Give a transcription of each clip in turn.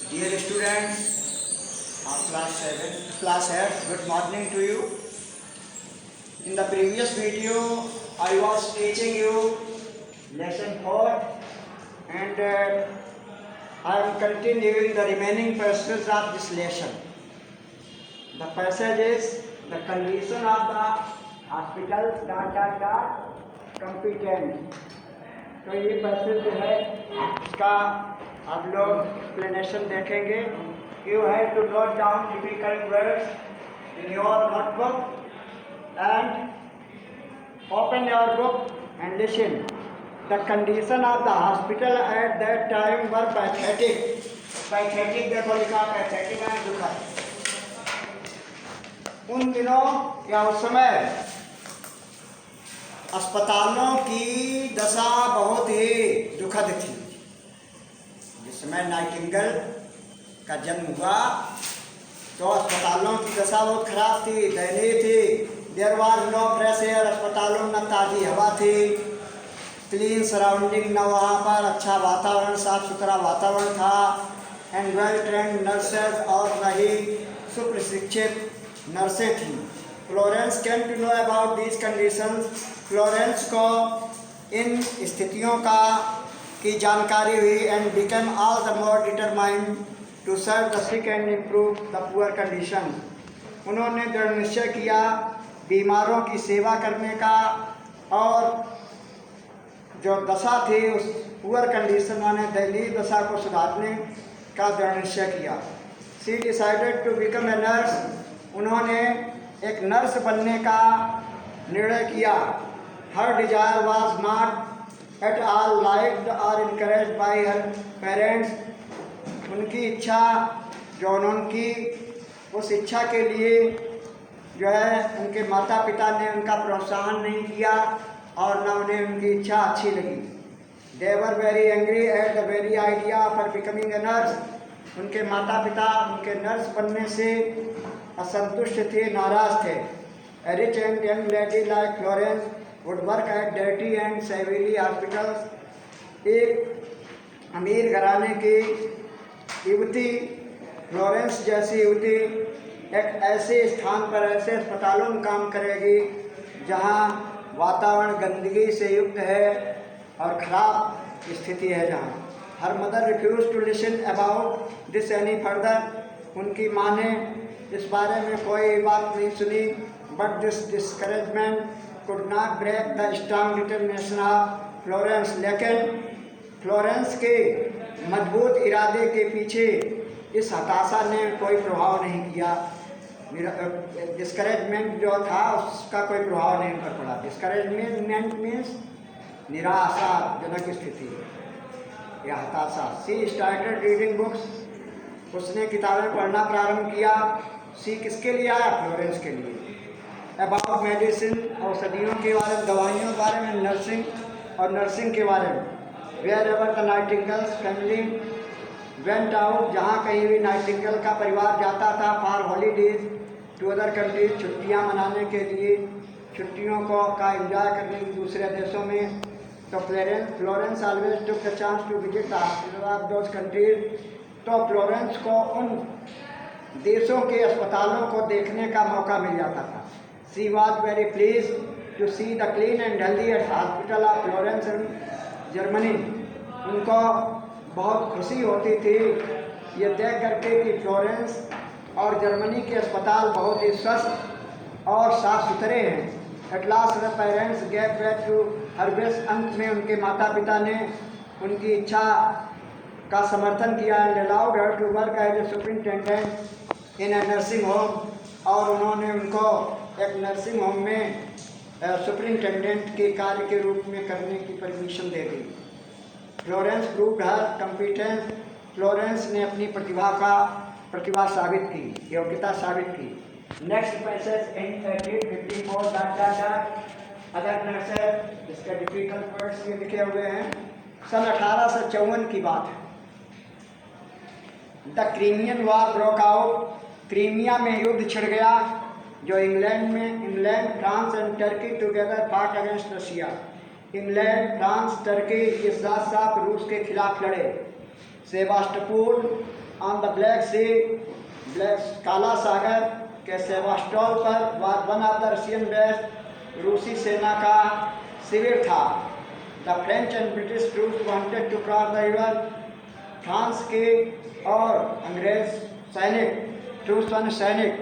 Dear students of class 8, good morning to you. In the previous video, I was teaching you lesson 4 and I am continuing the remaining passages of this lesson. The passage is the condition of the hospital ... competent. तो ये passage जो है इसका आप लोग explanation देखेंगे. You have to note down difficult words in your notebook and open your book and listen. The condition of the hospital at that time were pathetic. Pathetic देखो लिखा, पैथेटिक है दुखद. उन दिनों या उस समय अस्पतालों की दशा बहुत ही दुखद थी. जिस समय नाइटिंगेल का जन्म हुआ तो अस्पतालों की दशा बहुत खराब थी, दयनीय थी. There was no fresh air. अस्पतालों में ताज़ी हवा थी, क्लीन सराउंडिंग न वहाँ पर अच्छा वातावरण, साफ सुथरा वातावरण था. एंड वेल ट्रेंड नर्सेज और वही सुप्रशिक्षित नर्सें थीं. Florence came to know about these conditions. Florence को इन स्थितियों की जानकारी हुई. And become all the more determined to serve the sick and improve the poor condition. उन्होंने दृढ़ निश्चय किया बीमारों की सेवा करने का और जो दशा थी उस पुअर कंडीशन माने दयनीय दशा को सुधारने का दृढ़ निश्चय किया. She decided to become a nurse. उन्होंने एक नर्स बनने का निर्णय किया. Her desire was not at all liked और इनकरेज बाई हर पेरेंट्स. उनकी इच्छा जो उनकी उस इच्छा के लिए जो है उनके माता पिता ने उनका प्रोत्साहन नहीं किया और न उन्हें उनकी इच्छा अच्छी लगी. They were very angry at the very idea for becoming a nurse. उनके माता पिता उनके नर्स बनने से असंतुष्ट थे, नाराज थे. A rich and young lady like Florence would work at dirty and severely hospitals. एक अमीर घराने की युवती फ्लोरेंस जैसी युवती एक ऐसे स्थान पर, ऐसे अस्पतालों में काम करेगी जहां वातावरण गंदगी से युक्त है और ख़राब स्थिति है. जहां हर mother refuse to listen about this any further. उनकी माँ ने इस बारे में कोई बात नहीं सुनी. But this discouragement could not break the strong determination of Florence. लेकिन फ्लोरेंस के मजबूत इरादे के पीछे इस हताशा ने कोई प्रभाव नहीं किया. डिस्करेजमेंट जो था उसका कोई प्रभाव नहीं पर पड़ा. डिस्करेजमेंट मीन्स निराशाजनक स्थिति या हताशा. सी स्टार्टेड रीडिंग बुक्स. उसने किताबें पढ़ना प्रारंभ किया. सी किसके लिए आया? फ्लोरेंस के लिए. अबाउट मेडिसिन, औषधियों के बारे में, दवाइयों के बारे में, नर्सिंग और नर्सिंग के बारे में. Wherever the Nightingales family went out. जहाँ कहीं भी नाइटिंगेल का परिवार जाता था for holidays to other countries. छुट्टियाँ मनाने के लिए, छुट्टियों का एंजॉय करने के दूसरे देशों में. तो Florence always took the chance to visit the hospital of those countries. तो फ्लोरेंस को उन देशों के अस्पतालों को देखने का मौका मिल जाता था. She was very pleased to see the clean and healthy hospital of Florence in Germany. उनको बहुत खुशी होती थी ये देख करके कि फ्लोरेंस और जर्मनी के अस्पताल बहुत ही स्वस्थ और साफ सुथरे हैं. At last the parents gave back to her wish. अंत में उनके माता पिता ने उनकी इच्छा का समर्थन किया. and allowed her to work as a superintendent in a nursing home. और उन्होंने उनको एक नर्सिंग होम में सुपरिंटेंडेंट के कार्य के रूप में करने की परमिशन दे दी. Florence proved her competence. Florence ने अपनी प्रतिभा साबित की, योग्यता साबित की. Next passage in 1854 other nurses. इसके डिफिकल्ट वर्ड्स ये लिखे हुए हैं. सन 1854 की बात है. The Crimean war broke out. Crimea में युद्ध छिड़ गया जो England France and Turkey together fought against Russia. England, France, Turkey के साथ साथ रूस के खिलाफ लड़े. Sevastopol on the black Sea, काला सागर के सेवास्टोल पर one of the Russian base रूसी सेना का शिविर था। The French and British troops wanted to cross the river. France के और अंग्रेज सैनिक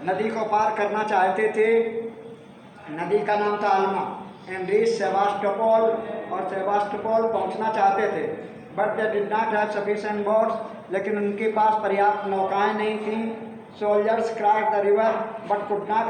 नदी को पार करना चाहते थे। नदी का नाम था अल्मा। एंड्रीज सेवास्टोपोल और सेवास्टोपोल पहुंचना चाहते थे, but they did not have sufficient boats, लेकिन उनके पास पर्याप्त नौकाएं नहीं थीं। Soldiers cross the river but could not